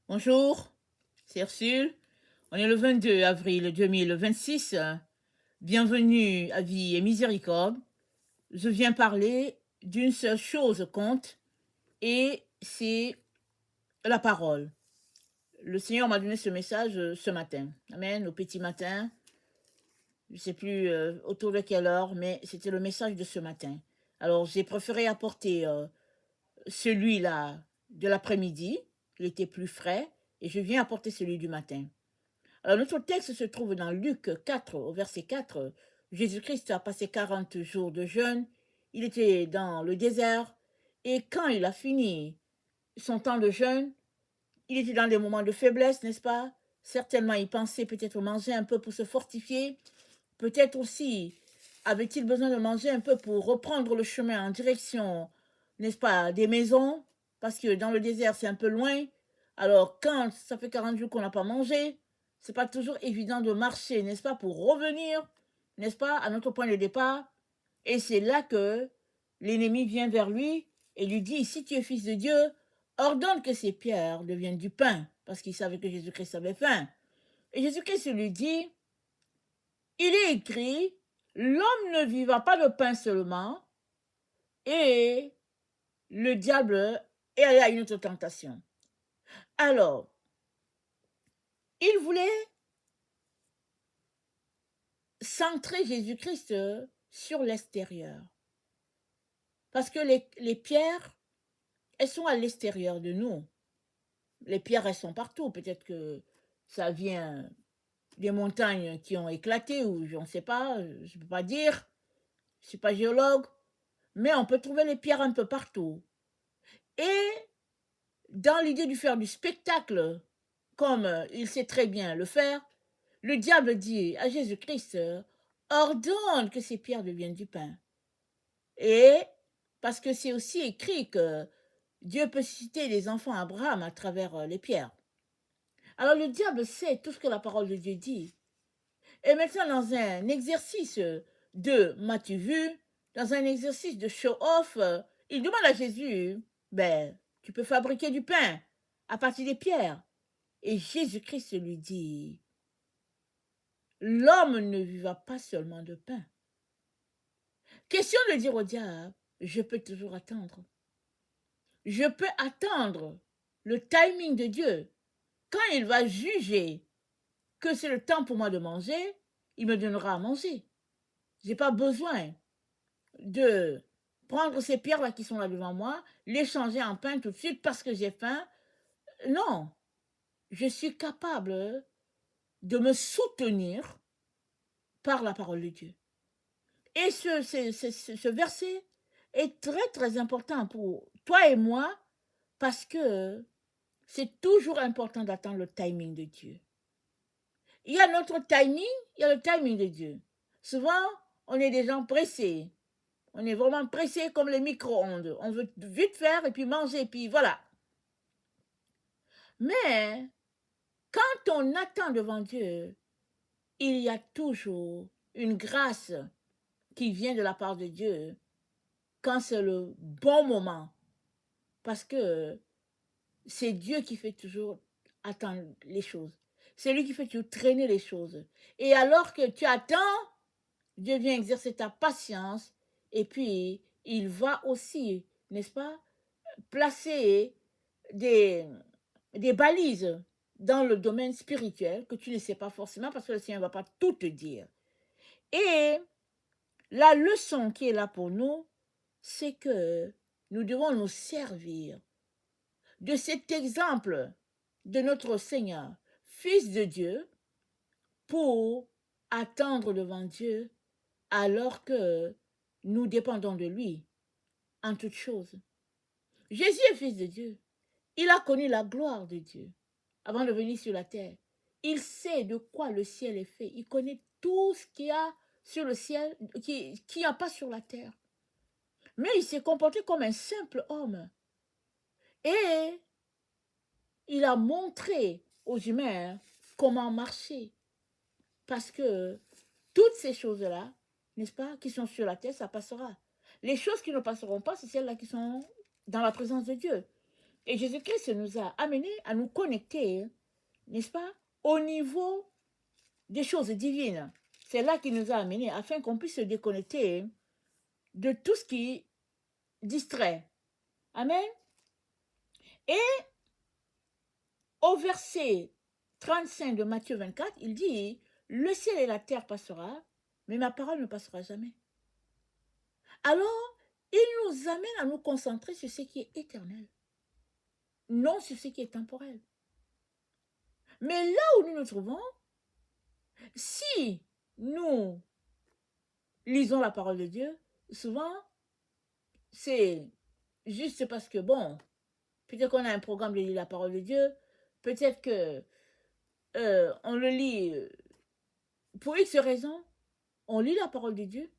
Bonjour, c'est Ursule. On est le 22 avril 2026. Bienvenue à Vie et Miséricorde. Je viens parler d'une seule chose compte et c'est la parole. Le Seigneur m'a donné ce message ce matin. Amen, au petit matin. Je ne sais plus autour de quelle heure, mais c'était le message de ce matin. Alors j'ai préféré apporter celui-là de l'après-midi. Il était plus frais et je viens apporter celui du matin. Alors, notre texte se trouve dans Luc 4, au verset 4. Jésus-Christ a passé 40 jours de jeûne. Il était dans le désert. Et quand il a fini son temps de jeûne, il était dans des moments de faiblesse, n'est-ce pas? Certainement, il pensait peut-être manger un peu pour se fortifier. Peut-être aussi avait-il besoin de manger un peu pour reprendre le chemin en direction, n'est-ce pas, des maisons. Parce que dans le désert, c'est un peu loin. Alors, quand ça fait 40 jours qu'on n'a pas mangé, c'est pas toujours évident de marcher, n'est-ce pas, pour revenir, n'est-ce pas, à notre point de départ. Et c'est là que l'ennemi vient vers lui et lui dit, si tu es fils de Dieu, ordonne que ces pierres deviennent du pain, parce qu'il savait que Jésus-Christ avait faim. Et Jésus-Christ lui dit, il est écrit, l'homme ne vivra pas de pain seulement, et le diable est allé à une autre tentation. Alors, il voulait centrer Jésus-Christ sur l'extérieur. Parce que les pierres, elles sont à l'extérieur de nous. Les pierres, elles sont partout. Peut-être que ça vient des montagnes qui ont éclaté, ou je ne sais pas, je ne peux pas dire. Je ne suis pas géologue. Mais on peut trouver les pierres un peu partout. Et dans l'idée de faire du spectacle, comme il sait très bien le faire, le diable dit à Jésus-Christ, ordonne que ces pierres deviennent du pain. Et parce que c'est aussi écrit que Dieu peut citer les enfants d'Abraham à travers les pierres. Alors le diable sait tout ce que la parole de Dieu dit. Et maintenant, dans un exercice de m'as-tu vu, dans un exercice de show-off, il demande à Jésus, ben, tu peux fabriquer du pain à partir des pierres. Et Jésus-Christ lui dit, l'homme ne vivra pas seulement de pain. Question de dire au diable, je peux toujours attendre. Je peux attendre le timing de Dieu. Quand il va juger que c'est le temps pour moi de manger, il me donnera à manger. Je n'ai pas besoin de prendre ces pierres-là qui sont là devant moi, les changer en pain tout de suite parce que j'ai faim. Non, je suis capable de me soutenir par la parole de Dieu. Et ce verset est très, très important pour toi et moi parce que c'est toujours important d'attendre le timing de Dieu. Il y a notre timing, il y a le timing de Dieu. Souvent, on est des gens pressés. On est vraiment pressés comme les micro-ondes. On veut vite faire et puis manger, et puis voilà. Mais quand on attend devant Dieu, il y a toujours une grâce qui vient de la part de Dieu quand c'est le bon moment. Parce que c'est Dieu qui fait toujours attendre les choses. C'est lui qui fait toujours traîner les choses. Et alors que tu attends, Dieu vient exercer ta patience et puis il va aussi, n'est-ce pas, placer des balises dans le domaine spirituel que tu ne sais pas forcément parce que le Seigneur ne va pas tout te dire. Et la leçon qui est là pour nous, c'est que nous devons nous servir de cet exemple de notre Seigneur, Fils de Dieu, pour attendre devant Dieu alors que nous dépendons de lui en toutes choses. Jésus est Fils de Dieu. Il a connu la gloire de Dieu avant de venir sur la terre. Il sait de quoi le ciel est fait. Il connaît tout ce qu'il y a sur le ciel, qui n'y a pas sur la terre. Mais il s'est comporté comme un simple homme. Et il a montré aux humains comment marcher. Parce que toutes ces choses-là, n'est-ce pas, qui sont sur la terre, ça passera. Les choses qui ne passeront pas, c'est celles-là qui sont dans la présence de Dieu. Et Jésus-Christ nous a amenés à nous connecter, n'est-ce pas, au niveau des choses divines. C'est là qu'il nous a amenés afin qu'on puisse se déconnecter de tout ce qui distrait. Amen. Et au verset 35 de Matthieu 24, il dit, le ciel et la terre passera, mais ma parole ne passera jamais. Alors, il nous amène à nous concentrer sur ce qui est éternel, non sur ce qui est temporel. Mais là où nous nous trouvons, si nous lisons la parole de Dieu, souvent, c'est juste parce que, bon, peut-être qu'on a un programme de lire la parole de Dieu, peut-être que on le lit pour X raisons, on lit la parole de Dieu.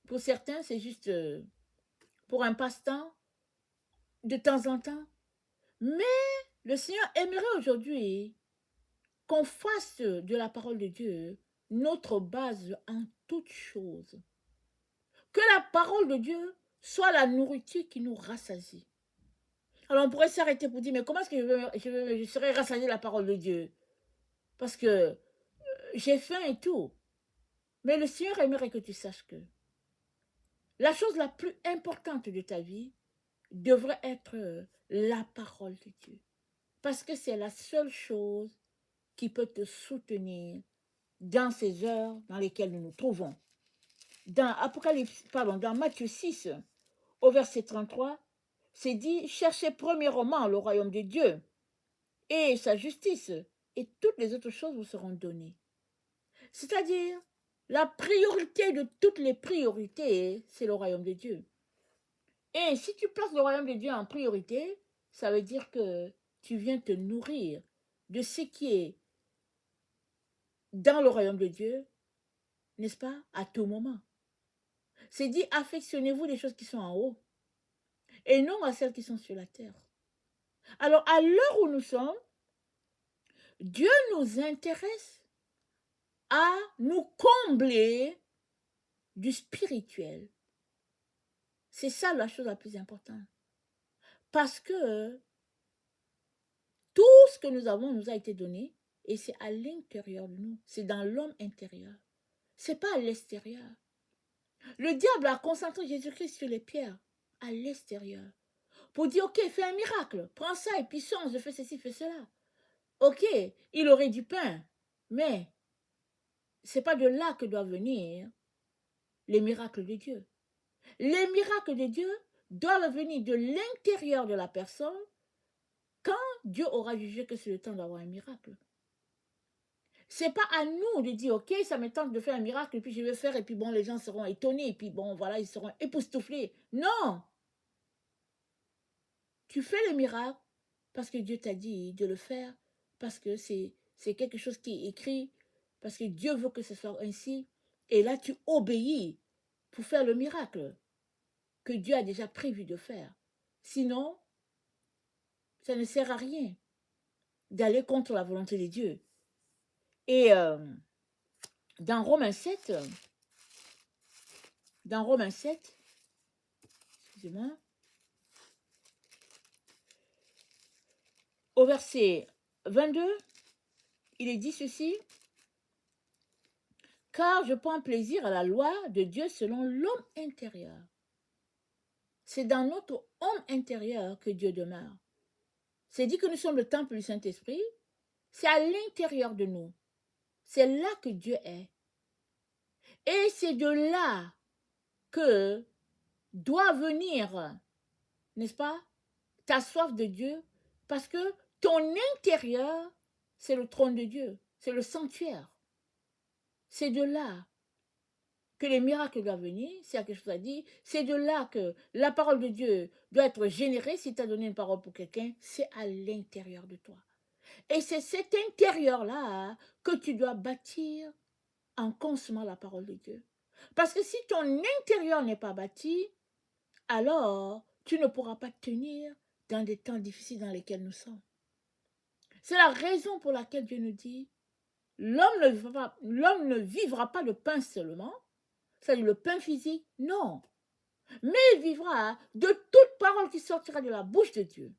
Pour certains, c'est juste pour un passe-temps, de temps en temps. Mais le Seigneur aimerait aujourd'hui qu'on fasse de la parole de Dieu notre base en toutes choses. Que la parole de Dieu soit la nourriture qui nous rassasie. Alors on pourrait s'arrêter pour dire, mais comment est-ce que je serais rassasié de la parole de Dieu? Parce que j'ai faim et tout. Mais le Seigneur aimerait que tu saches que la chose la plus importante de ta vie devrait être la parole de Dieu. Parce que c'est la seule chose qui peut te soutenir dans ces heures dans lesquelles nous nous trouvons. Dans Matthieu 6, au verset 33, c'est dit, cherchez premièrement le royaume de Dieu et sa justice, et toutes les autres choses vous seront données. C'est-à-dire, la priorité de toutes les priorités, c'est le royaume de Dieu. Et si tu places le royaume de Dieu en priorité, ça veut dire que tu viens te nourrir de ce qui est dans le royaume de Dieu, n'est-ce pas, à tout moment. C'est dit, affectionnez-vous des choses qui sont en haut et non à celles qui sont sur la terre. Alors, à l'heure où nous sommes, Dieu nous intéresse à nous combler du spirituel. C'est ça la chose la plus importante. Parce que tout ce que nous avons nous a été donné et c'est à l'intérieur de nous. C'est dans l'homme intérieur. C'est pas à l'extérieur. Le diable a concentré Jésus-Christ sur les pierres à l'extérieur. Pour dire, ok, fais un miracle. Prends ça et puis change, fais ceci, fais cela. Ok, il aurait du pain. Mais c'est pas de là que doivent venir les miracles de Dieu. Les miracles de Dieu doivent venir de l'intérieur de la personne quand Dieu aura jugé que c'est le temps d'avoir un miracle. C'est pas à nous de dire, ok, ça me tente de faire un miracle, et puis je vais faire, et puis bon, les gens seront étonnés, et puis bon, voilà, ils seront époustouflés. Non! Tu fais le miracle parce que Dieu t'a dit de le faire, parce que c'est quelque chose qui est écrit, parce que Dieu veut que ce soit ainsi, et là tu obéis pour faire le miracle que Dieu a déjà prévu de faire. Sinon, ça ne sert à rien d'aller contre la volonté de Dieu. Et dans Romains 7, excusez-moi, au verset 22, il est dit ceci, « Car je prends plaisir à la loi de Dieu selon l'homme intérieur. » C'est dans notre homme intérieur que Dieu demeure. C'est dit que nous sommes le temple du Saint-Esprit. C'est à l'intérieur de nous. C'est là que Dieu est. Et c'est de là que doit venir, n'est-ce pas, ta soif de Dieu, parce que ton intérieur, c'est le trône de Dieu, c'est le sanctuaire. C'est de là que les miracles doivent venir, c'est quelque chose à dire, c'est de là que la parole de Dieu doit être générée. Si tu as donné une parole pour quelqu'un, c'est à l'intérieur de toi. Et c'est cet intérieur-là que tu dois bâtir en consommant la parole de Dieu. Parce que si ton intérieur n'est pas bâti, alors tu ne pourras pas tenir dans des temps difficiles dans lesquels nous sommes. C'est la raison pour laquelle Dieu nous dit, l'homme ne vivra pas de pain seulement, c'est-à-dire le pain physique, non. Mais il vivra de toute parole qui sortira de la bouche de Dieu.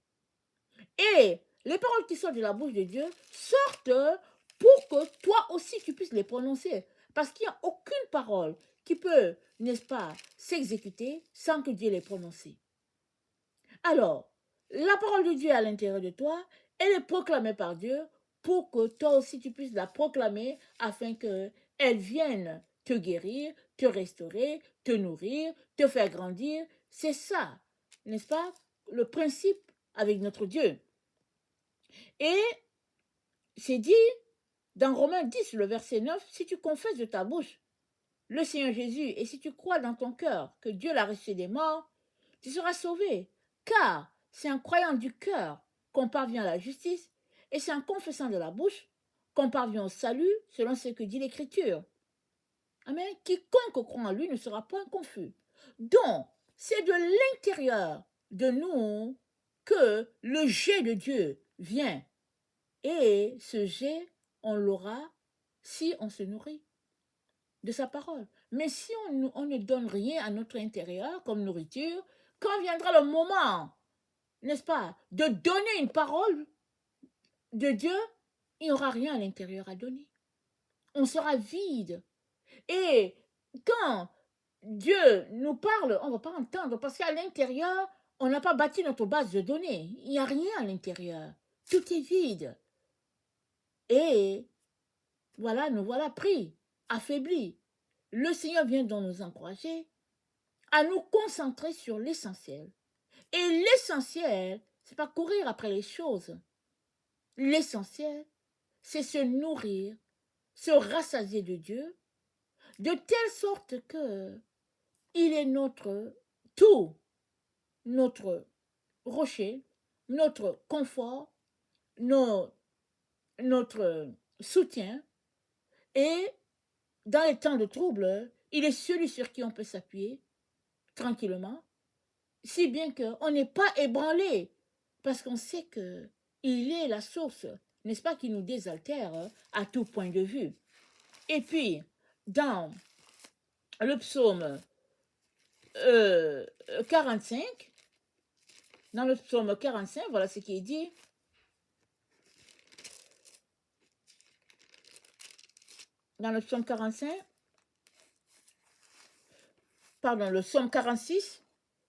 Et les paroles qui sortent de la bouche de Dieu sortent pour que toi aussi tu puisses les prononcer. Parce qu'il n'y a aucune parole qui peut, n'est-ce pas, s'exécuter sans que Dieu l'ait prononcée. Alors, la parole de Dieu est à l'intérieur de toi, elle est proclamée par Dieu pour que toi aussi tu puisses la proclamer afin qu'elle vienne te guérir, te restaurer, te nourrir, te faire grandir. C'est ça, n'est-ce pas, le principe avec notre Dieu. Et c'est dit dans Romains 10, le verset 9, si tu confesses de ta bouche le Seigneur Jésus et si tu crois dans ton cœur que Dieu l'a ressuscité des morts, tu seras sauvé. Car c'est en croyant du cœur qu'on parvient à la justice et c'est en confessant de la bouche qu'on parvient au salut selon ce que dit l'Écriture. Amen. Quiconque croit en lui ne sera point confus. Donc, c'est de l'intérieur de nous que le jet de Dieu vient. Et ce jet, on l'aura si on se nourrit de sa parole. Mais si on ne donne rien à notre intérieur comme nourriture, quand viendra le moment, n'est-ce pas, de donner une parole de Dieu, il n'y aura rien à l'intérieur à donner. On sera vide. Et quand Dieu nous parle, on ne va pas entendre parce qu'à l'intérieur, on n'a pas bâti notre base de données. Il n'y a rien à l'intérieur. Tout est vide. Et voilà, nous voilà pris, affaiblis. Le Seigneur vient donc nous encourager à nous concentrer sur l'essentiel. Et l'essentiel, c'est pas courir après les choses. L'essentiel, c'est se nourrir, se rassasier de Dieu, de telle sorte que il est notre tout, notre rocher, notre confort, notre soutien. Et dans les temps de trouble, il est celui sur qui on peut s'appuyer tranquillement, si bien qu'on n'est pas ébranlé, parce qu'on sait qu'il est la source, n'est-ce pas, qui nous désaltère à tout point de vue. Et puis, dans le psaume 45, voilà ce qui est dit. Dans le psaume 45, pardon, le psaume 46,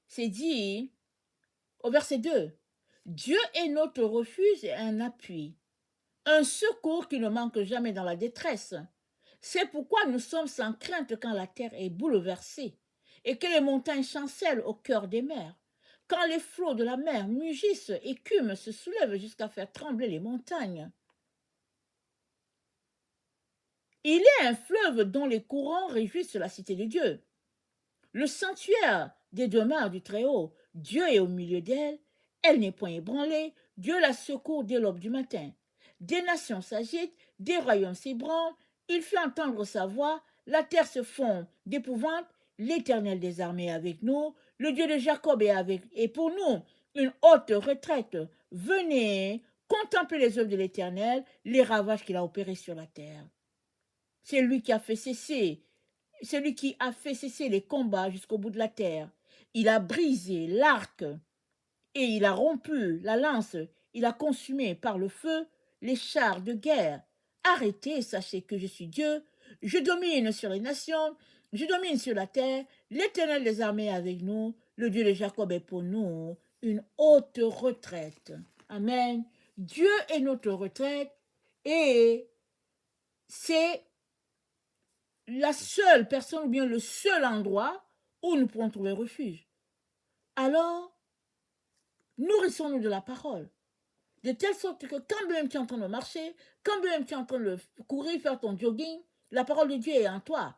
c'est dit au verset 2, Dieu est notre refuge et un appui, un secours qui ne manque jamais dans la détresse. C'est pourquoi nous sommes sans crainte quand la terre est bouleversée et que les montagnes chancellent au cœur des mers. Quand les flots de la mer mugissent, écument, se soulèvent jusqu'à faire trembler les montagnes. Il est un fleuve dont les courants réjouissent la cité de Dieu. Le sanctuaire des demeures du Très-Haut, Dieu est au milieu d'elle, elle n'est point ébranlée, Dieu la secourt dès l'aube du matin. Des nations s'agitent, des royaumes s'ébranlent, il fait entendre sa voix, la terre se fond d'épouvante, l'Éternel des armées est avec nous, le Dieu de Jacob est pour nous une haute retraite. Venez contempler les œuvres de l'Éternel, les ravages qu'il a opérés sur la terre. C'est lui qui a fait cesser celui qui a fait cesser les combats jusqu'au bout de la terre. Il a brisé l'arc et il a rompu la lance. Il a consumé par le feu les chars de guerre. Arrêtez, sachez que je suis Dieu. Je domine sur les nations. Je domine sur la terre. L'Éternel des armées est avec nous. Le Dieu de Jacob est pour nous une haute retraite. Amen. Dieu est notre retraite et c'est la seule personne ou bien le seul endroit où nous pourrons trouver refuge. Alors, nourrissons-nous de la parole, de telle sorte que quand même tu es en train de marcher, quand même tu es en train de courir, faire ton jogging, la parole de Dieu est en toi.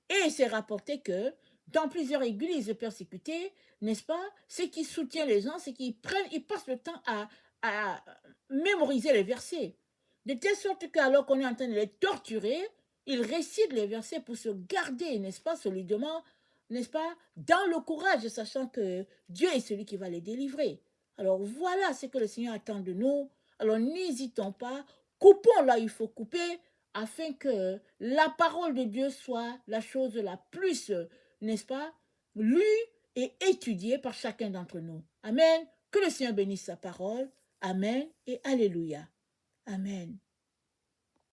Et c'est rapporté que dans plusieurs églises persécutées, n'est-ce pas, ce qui soutient les gens, c'est qu'ils passent le temps à mémoriser les versets. De telle sorte qu'alors qu'on est en train de les torturer, ils récitent les versets pour se garder, n'est-ce pas, solidement, n'est-ce pas, dans le courage, sachant que Dieu est celui qui va les délivrer. Alors voilà ce que le Seigneur attend de nous. Alors n'hésitons pas, coupons là, il faut couper, afin que la parole de Dieu soit la chose la plus, n'est-ce pas, lue et étudiée par chacun d'entre nous. Amen. Que le Seigneur bénisse sa parole. Amen et Alléluia. Amen.